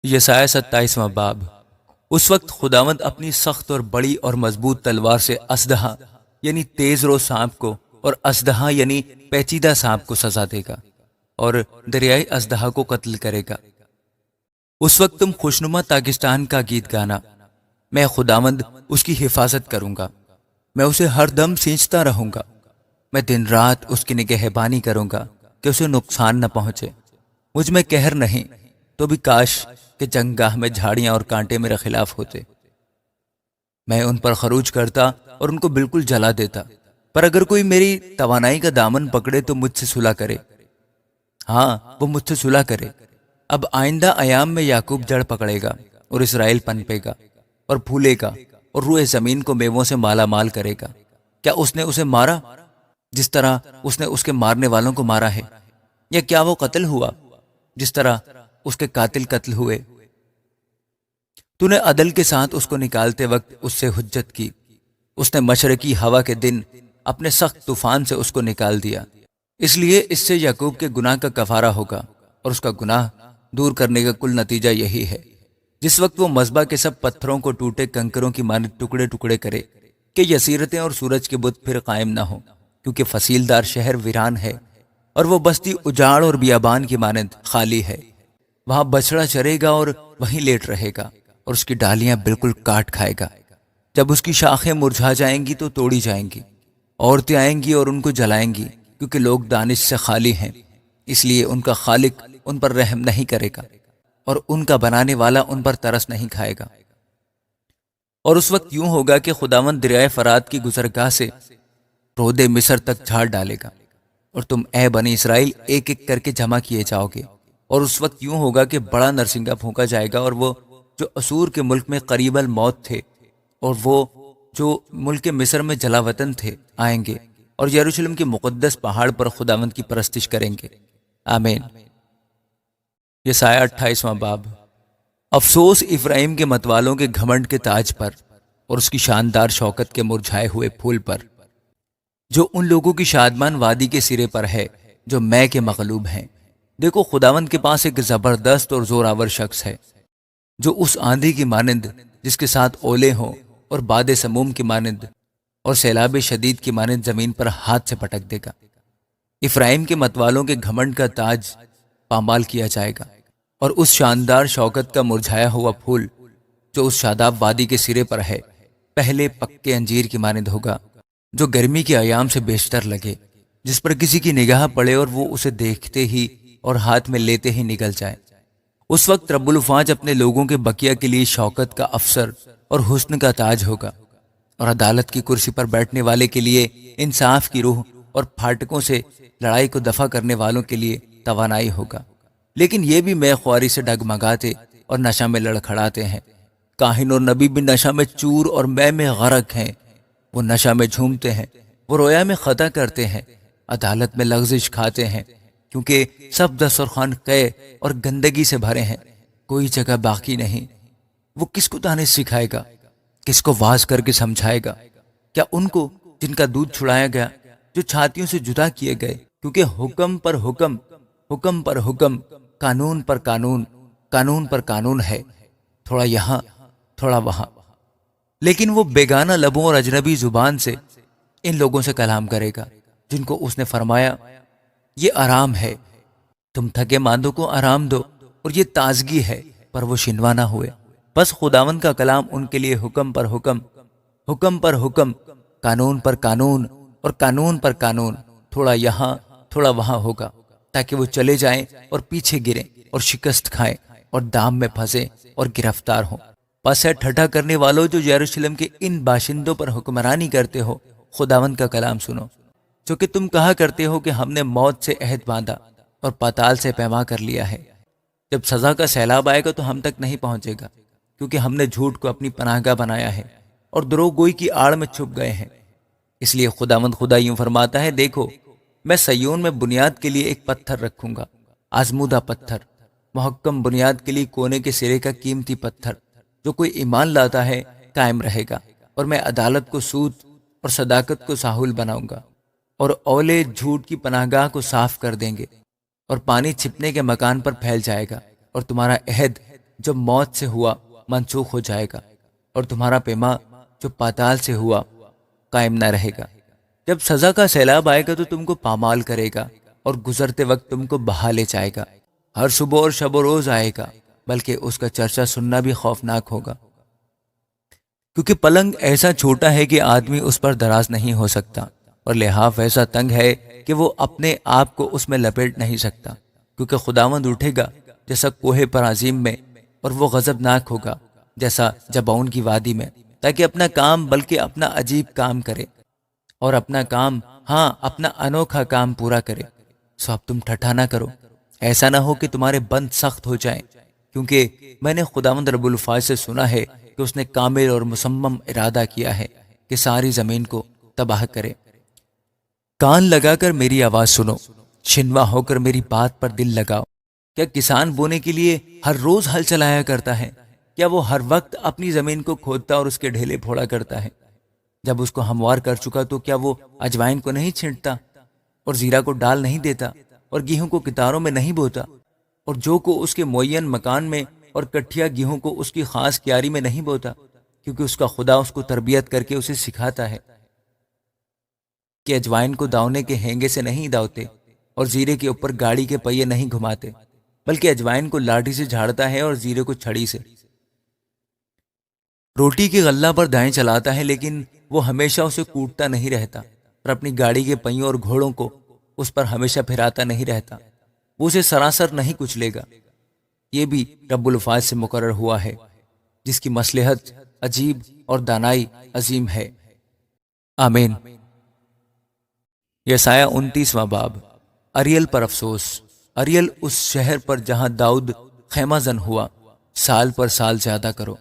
یسایہ 27واں باب۔ اس وقت خداوند اپنی سخت اور بڑی اور مضبوط تلوار سے اژدہا یعنی تیز رو سانپ کو اور اژدہا یعنی پیچیدہ سانپ کو سزا دے گا اور دریائے اژدہا کو قتل کرے گا۔ اس وقت تم خوشنما پاکستان کا گیت گانا، میں خداوند اس کی حفاظت کروں گا، میں اسے ہر دم سینچتا رہوں گا، میں دن رات اس کی نگہبانی کروں گا کہ اسے نقصان نہ پہنچے۔ مجھ میں قہر نہیں، تو بھی کاش کہ جنگ گاہ میں جھاڑیاں اور کانٹے میرے خلاف ہوتے، میں ان پر خروج کرتا اور ان کو بالکل جلا دیتا۔ پر اگر کوئی میری توانائی کا دامن پکڑے تو مجھ سے صلح کرے، ہاں وہ مجھ سے صلح کرے۔ اب آئندہ ایام میں یعقوب جڑ پکڑے گا اور اسرائیل پنپے گا اور پھولے گا اور روئے زمین کو میووں سے مالا مال کرے گا۔ کیا اس نے اسے مارا جس طرح اس نے اس کے مارنے والوں کو مارا ہے؟ یا کیا وہ قتل ہوا جس طرح اس کے قاتل قتل ہوئے؟ تو نے عدل کے ساتھ اس کو نکالتے وقت اس سے حجت کی، اس نے مشرقی ہوا کے دن اپنے سخت طوفان سے اس کو نکال دیا۔ اس لیے اس سے یعقوب کے گناہ کا کفارہ ہوگا اور اس کا گناہ دور کرنے کا کل نتیجہ یہی ہے۔ جس وقت وہ مذبح کے سب پتھروں کو ٹوٹے کنکروں کی مانند ٹکڑے ٹکڑے کرے کہ یسیرتیں اور سورج کے بت پھر قائم نہ ہوں، کیونکہ فصیلدار شہر ویران ہے اور وہ بستی اجاڑ اور بیابان کی مانند خالی ہے۔ وہاں بچڑا چرے گا اور وہیں لیٹ رہے گا اور اس کی ڈالیاں بالکل کاٹ کھائے گا۔ جب اس کی شاخیں مرجھا جائیں گی تو توڑی جائیں گی، عورتیں آئیں گی اور ان کو جلائیں گی، کیونکہ لوگ دانش سے خالی ہیں، اس لیے ان کا خالق ان پر رحم نہیں کرے گا اور ان کا بنانے والا ان پر ترس نہیں کھائے گا۔ اور اس وقت یوں ہوگا کہ خداوند دریائے فرات کی گزرگاہ سے رودے مصر تک جھاڑ ڈالے گا اور تم اے بنی اسرائیل ایک ایک کر کے جمع کیے جاؤ گے۔ اور اس وقت یوں ہوگا کہ بڑا نرسنگا پھونکا جائے گا، اور وہ جو اسور کے ملک میں قریب الموت تھے اور وہ جو ملک مصر میں جلا وطن تھے آئیں گے اور یروشلم کے مقدس پہاڑ پر خداوند کی پرستش کریں گے۔ آمین۔ یسایہ 28واں باب۔ افسوس افرایم کے متوالوں کے گھمنڈ کے تاج پر اور اس کی شاندار شوکت کے مرجھائے ہوئے پھول پر، جو ان لوگوں کی شادمان وادی کے سرے پر ہے جو میں کے مغلوب ہیں۔ دیکھو خداوند کے پاس ایک زبردست اور زوراور شخص ہے، جو اس آندھی کی مانند جس کے ساتھ اولے ہوں اور باد سموم کی مانند اور سیلاب شدید کی مانند زمین پر ہاتھ سے پٹک دے گا۔ افرایم کے متوالوں کے گھمنڈ کا تاج پامال کیا جائے گا، اور اس شاندار شوکت کا مرجھایا ہوا پھول جو اس شاداب وادی کے سرے پر ہے پہلے پکے انجیر کی مانند ہوگا، جو گرمی کے ایام سے بیشتر لگے، جس پر کسی کی نگاہ پڑے اور وہ اسے دیکھتے ہی اور ہاتھ میں لیتے ہی نگل جائے۔ اس وقت رب الفاج اپنے لوگوں کے بقیہ کے لیے شوکت کا افسر اور حسن کا تاج ہوگا، اور عدالت کی کرسی پر بیٹھنے والے کے لیے انصاف کی روح اور پھاٹکوں سے لڑائی کو دفع کرنے والوں کے لیے توانائی ہوگا۔ لیکن یہ بھی میں خواری سے ڈگمگاتے اور نشہ میں لڑکھڑاتے ہیں۔ کاہن اور نبی بھی نشہ میں چور اور میں غرق ہیں۔ وہ نشہ میں جھومتے ہیں، وہ رویا میں خطا کرتے ہیں، عدالت میں لغزش کھاتے ہیں، کیونکہ سب دسترخوان قے اور گندگی سے بھرے ہیں، کوئی جگہ باقی نہیں۔ وہ کس کو دانش سکھائے گا؟ کس کو واز کر کے سمجھائے گا؟ کیا ان کو جن کا دودھ چھڑایا گیا، جو چھاتیوں سے جدا کیے گئے؟ کیونکہ حکم پر حکم، حکم پر حکم، قانون پر قانون، قانون پر قانون ہے، تھوڑا یہاں تھوڑا وہاں۔ لیکن وہ بیگانہ لبوں اور اجنبی زبان سے ان لوگوں سے کلام کرے گا جن کو اس نے فرمایا یہ آرام ہے، تم تھکے ماندوں کو آرام دو، اور یہ تازگی ہے، پر وہ شنوا نہ ہوئے۔ بس خداوند کا کلام ان کے لیے حکم پر حکم، حکم پر حکم، قانون پر قانون اور قانون پر قانون، تھوڑا یہاں تھوڑا وہاں ہوگا، تاکہ وہ چلے جائیں اور پیچھے گریں اور شکست کھائیں اور دام میں پھنسیں اور گرفتار ہوں۔ پس ہے ٹھٹھا کرنے والوں جو یروشلم کے ان باشندوں پر حکمرانی کرتے ہو، خداوند کا کلام سنو، جو کہ تم کہا کرتے ہو کہ ہم نے موت سے عہد باندھا اور پاتال سے پیما کر لیا ہے۔ جب سزا کا سیلاب آئے گا تو ہم تک نہیں پہنچے گا، کیونکہ ہم نے جھوٹ کو اپنی پناہ گاہ بنایا ہے اور دروغ گوئی کی آڑ میں چھپ گئے ہیں۔ اس لیے خداوند خدا یوں فرماتا ہے، دیکھو میں سیون میں بنیاد کے لیے ایک پتھر رکھوں گا، آزمودہ پتھر، محکم بنیاد کے لیے کونے کے سرے کا قیمتی پتھر، جو کوئی ایمان لاتا ہے قائم رہے گا، اور میں عدالت کو سود اور صداقت کو ساحل بناؤں گا، اور اولے جھوٹ کی پناہ گاہ کو صاف کر دیں گے، اور پانی چھپنے کے مکان پر پھیل جائے گا، اور تمہارا عہد جو موت سے ہوا منسوخ ہو جائے گا، اور تمہارا پیما جو پاتال سے ہوا قائم نہ رہے گا۔ جب سزا کا سیلاب آئے گا تو تم کو پامال کرے گا اور گزرتے وقت تم کو بہا لے جائے گا۔ ہر صبح اور شب و روز آئے گا، بلکہ اس کا چرچا سننا بھی خوفناک ہوگا، کیونکہ پلنگ ایسا چھوٹا ہے کہ آدمی اس پر دراز نہیں ہو سکتا، اور لحاف ایسا تنگ ہے کہ وہ اپنے آپ کو اس میں لپیٹ نہیں سکتا، کیونکہ خداوند اٹھے گا جیسا کوہ پر عظیم میں، اور وہ غضبناک ہوگا جیسا جبعون کی وادی میں، تاکہ اپنا کام بلکہ اپنا عجیب کام کرے، اور اپنا کام، ہاں اپنا انوکھا کام پورا کرے۔ سو اب تم ٹھٹھا نہ کرو، ایسا نہ ہو کہ تمہارے بند سخت ہو جائیں، کیونکہ میں نے خداوند رب الفاظ سے سنا ہے کہ اس نے کامل اور مصمم ارادہ کیا ہے کہ ساری زمین کو تباہ کرے۔ کان لگا کر میری آواز سنو، شنوا ہو کر میری بات پر دل لگاؤ۔ کیا کسان بونے کے لیے ہر روز ہل چلایا کرتا ہے؟ کیا وہ ہر وقت اپنی زمین کو کھودتا اور اس کے ڈھیلے پھوڑا کرتا ہے؟ جب اس کو ہموار کر چکا تو کیا وہ اجوائن کو نہیں چھینٹتا اور زیرہ کو ڈال نہیں دیتا اور گیہوں کو کتاروں میں نہیں بوتا، اور جو کو اس کے معین مکان میں اور کٹھیا گیہوں کو اس کی خاص کیاری میں نہیں بوتا، کیونکہ اس کا خدا اس کو تربیت کر کے اسے سکھاتا ہے کہ اجوائن کو داونے کے ہینگے سے نہیں داوتے اور زیرے کے اوپر گاڑی کے پہیے نہیں گھماتے، بلکہ اجوائن کو لاٹھی سے جھاڑتا ہے اور زیرے کو چھڑی سے۔ روٹی کی غلہ پر دائیں چلاتا ہے، لیکن وہ ہمیشہ اسے کوٹتا نہیں رہتا، اور اپنی گاڑی کے پہیوں اور گھوڑوں کو اس پر ہمیشہ پھراتا نہیں رہتا، وہ اسے سراسر نہیں کچلے گا۔ یہ بھی رب الفاظ سے مقرر ہوا ہے، جس کی مصلحت عجیب اور دانائی عظیم ہے۔ آمین۔ یسایہ 29واں باب۔ اریل پر افسوس۔ اریل اس شہر پر جہاں داؤد خیمہ زن ہوا، سال پر سال زیادہ کرو۔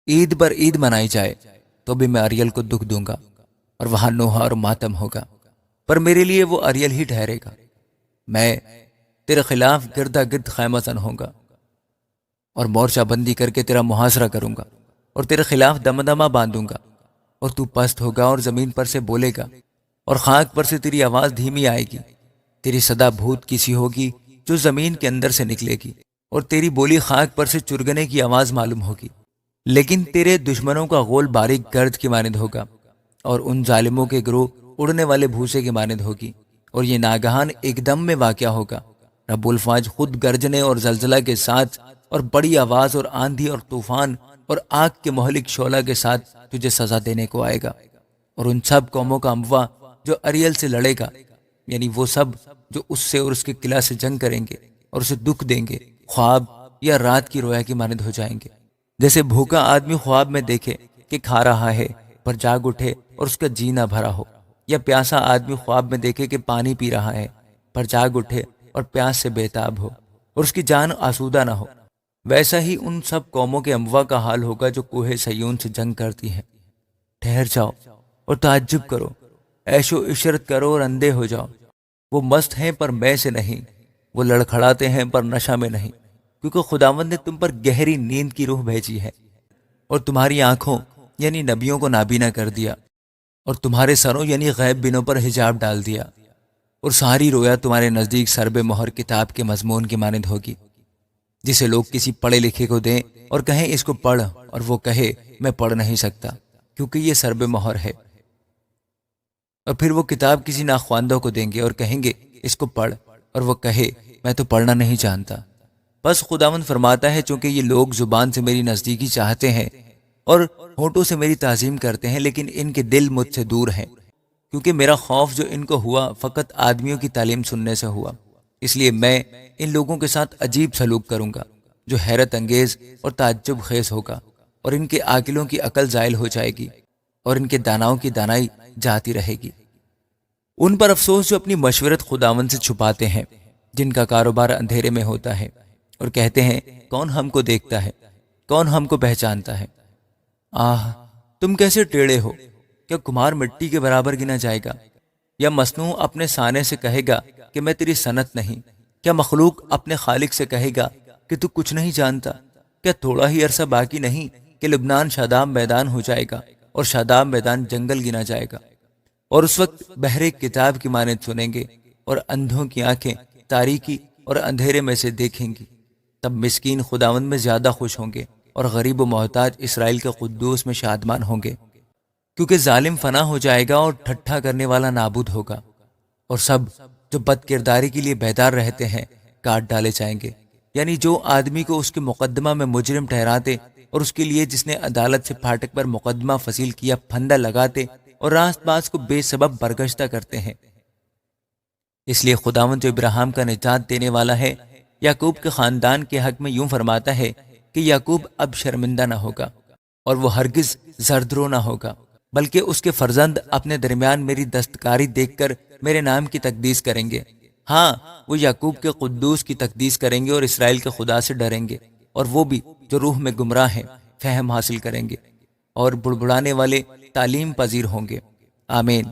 عید پر عید منائی جائے تو بھی میں اریل کو دکھ دوں گا، اور وہاں نوحہ اور ماتم ہوگا، پر میرے لیے وہ اریل ہی ٹھہرے گا۔ میں تیرے خلاف گردہ گرد خیمہ زن ہوں گا، اور مورچہ بندی کر کے تیرا محاصرہ کروں گا، اور تیرے خلاف دمدمہ باندھوں گا، اور تو پست ہوگا اور زمین پر سے بولے گا، اور خاک پر سے تیری آواز دھیمی آئے گی۔ تیری صدا بھوت کسی ہوگی جو زمین کے اندر سے نکلے گی، اور تیری بولی خاک پر سے چرگنے کی آواز معلوم ہوگی۔ لیکن تیرے دشمنوں کا غول باریک گرد کی مانند ہوگا، اور ان ظالموں کے گروہ اڑنے والے بھوسے کی مانند ہوگی، اور یہ ناگہان ایک دم میں واقع ہوگا۔ رب الفاظ خود گرجنے اور زلزلہ کے ساتھ اور بڑی آواز اور آندھی اور طوفان اور آگ کے مہلک شعلہ کے ساتھ تجھے سزا دینے کو آئے گا، اور ان سب قوموں کا اموا جو اریل سے لڑے گا، یعنی وہ سب جو اس سے اور اس کے قلعہ سے جنگ کریں گے اور اسے دکھ دیں گے، خواب یا رات کی رویا کی مانند ہو جائیں گے۔ جیسے بھوکا آدمی خواب میں دیکھے کہ کھا رہا ہے پر جاگ اٹھے اور اس کا جی نہ بھرا ہو، یا پیاسا آدمی خواب میں دیکھے کہ پانی پی رہا ہے پر جاگ اٹھے اور پیاس سے بےتاب ہو اور اس کی جان آسودہ نہ ہو، ویسا ہی ان سب قوموں کے اموا کا حال ہوگا جو کوہ سیون سے جنگ کرتی ہیں۔ ٹھہر جاؤ اور تعجب کرو، عیش و عشرت کرو اور اندھے ہو جاؤ۔ وہ مست ہیں پر میں سے نہیں، وہ لڑکھڑاتے ہیں پر نشہ میں نہیں، کیونکہ خداوند نے تم پر گہری نیند کی روح بھیجی ہے، اور تمہاری آنکھوں یعنی نبیوں کو نابینا کر دیا، اور تمہارے سروں یعنی غیب بینوں پر حجاب ڈال دیا، اور ساری رویا تمہارے نزدیک سرب مہر کتاب کے مضمون کی مانند ہوگی، جسے لوگ کسی پڑھے لکھے کو دیں اور کہیں اس کو پڑھ، اور وہ کہے میں پڑھ نہیں سکتا کیونکہ یہ سرب مہر ہے، اور پھر وہ کتاب کسی ناخواندہ کو دیں گے اور کہیں گے اس کو پڑھ، اور وہ کہے میں تو پڑھنا نہیں جانتا۔ بس خداوند فرماتا ہے، چونکہ یہ لوگ زبان سے میری نزدیکی چاہتے ہیں اور ہونٹوں سے میری تعظیم کرتے ہیں، لیکن ان کے دل مجھ سے دور ہیں، کیونکہ میرا خوف جو ان کو ہوا فقط آدمیوں کی تعلیم سننے سے ہوا۔ اس لیے میں ان لوگوں کے ساتھ عجیب سلوک کروں گا جو حیرت انگیز اور تعجب خیز ہوگا، اور ان کے عاقلوں کی عقل زائل ہو جائے گی، اور ان کے داناؤں کی دانائی جاتی رہے گی۔ ان پر افسوس جو اپنی مشورت خداوند سے چھپاتے ہیں، جن کا کاروبار اندھیرے میں ہوتا ہے، اور کہتے ہیں کون ہم کو دیکھتا ہے، کون ہم کو پہچانتا ہے۔ آہ، تم کیسے ٹیڑے ہو! کیا کمہار مٹی کے برابر گنا جائے گا؟ یا مصنوع اپنے سانے سے کہے گا کہ میں تیری صنعت نہیں؟ کیا مخلوق اپنے خالق سے کہے گا کہ تو کچھ نہیں جانتا؟ کیا تھوڑا ہی عرصہ باقی نہیں کہ لبنان شاداب میدان ہو جائے گا اور شاداب میدان جنگل گنا جائے گا، اور اس وقت بہرے کتاب کی مانند سنیں گے اور اندھوں کی آنکھیں تاریکی اور اندھیرے میں سے دیکھیں گی۔ تب مسکین خداوند میں زیادہ خوش ہوں گے اور غریب و محتاج اسرائیل کے قدوس میں شادمان ہوں گے، کیونکہ ظالم فنا ہو جائے گا اور ٹھٹھا کرنے والا نابود ہوگا، اور سب جو بد کرداری کے لیے بیدار رہتے ہیں کاٹ ڈالے جائیں گے۔ یعنی جو آدمی کو اس کے مقدمہ میں مجرم ٹھہراتے اور اس کے لیے جس نے عدالت سے پھاٹک پر مقدمہ فصیل کیا پھندا لگاتے اور راست باز کو بے سبب برگشتہ کرتے ہیں۔ اس لیے خداوند جو ابراہیم کا نجات دینے والا ہے، یعقوب کے خاندان کے حق میں یوں فرماتا ہے کہ یعقوب اب شرمندہ نہ ہوگا اور وہ ہرگز زردرو نہ ہوگا، بلکہ اس کے فرزند اپنے درمیان میری دستکاری دیکھ کر میرے نام کی تقدیس کریں گے۔ ہاں، وہ یعقوب کے قدوس کی تقدیس کریں گے اور اسرائیل کے خدا سے ڈریں گے، اور وہ بھی جو روح میں گمراہ ہیں فہم حاصل کریں گے اور بڑبڑانے والے تعلیم پذیر ہوں گے۔ آمین۔